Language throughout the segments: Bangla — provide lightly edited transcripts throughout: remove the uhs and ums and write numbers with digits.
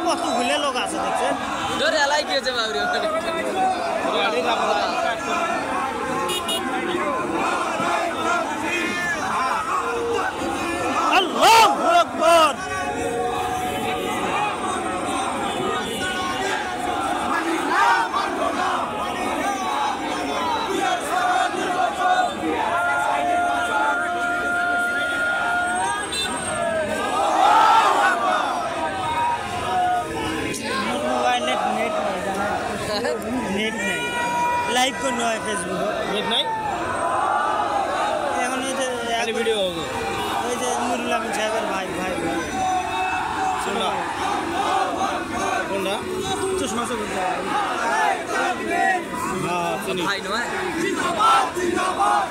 কত ভুলে লোক আছে দেখছেন ধরে এলাই গিয়েছে বাবরি ওখানে আল্লাহু আকবার नेट नहीं लाइव करना है फेसबुक नेट नहीं এখন এই যে খালি ভিডিও হবে ওই যে নুরুল আমিন সাহেবের ভাই ভাই শোনা কোনটা চশমা সব হ্যাঁ চিনি ভাই নয় জিন্দাবাদ জিন্দাবাদ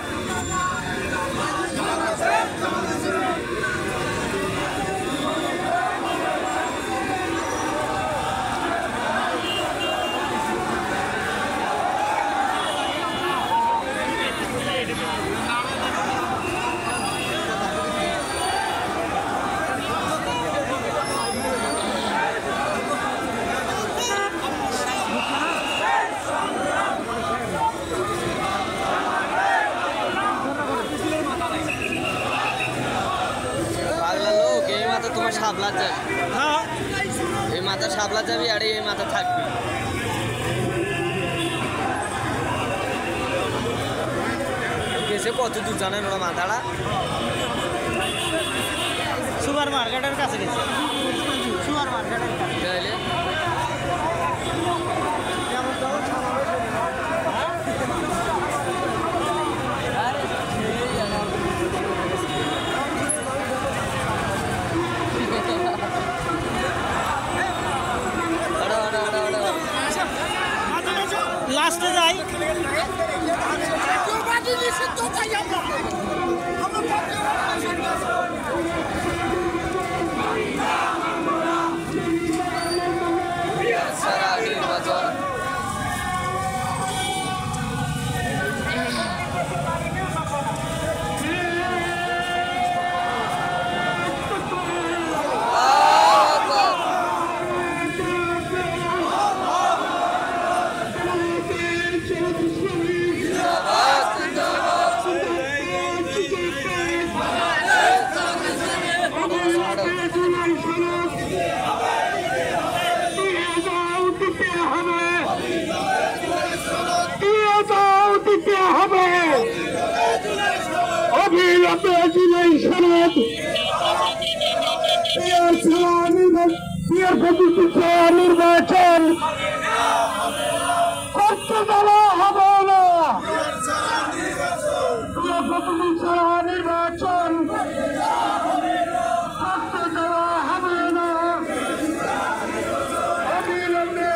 তোমার সাবলা যাবে হ্যাঁ এই মাথা সাবলা যাবি আর এই মাথা থাকবে গেছে কত দূর জানেন ওরা মাথাটা সুপার মার্কেটের কাছে গেছে সুপার মার্কেটের কাছে তাহলে লাস্টে যাই সারা নির্বাচন নির্বাচন করতে দেওয়া হবে না নির্বাচন করতে দেওয়া হবে না অবিলম্বে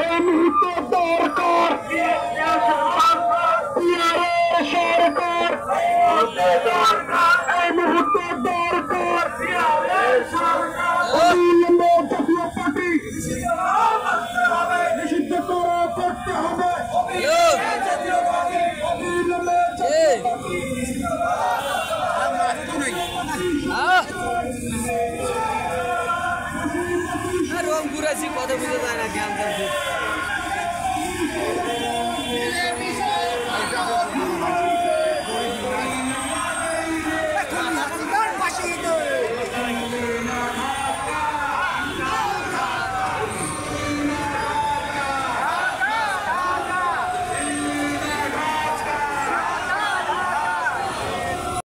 এই মুহূর্তে দরকার সরকার এই মুহূর্তে দরকার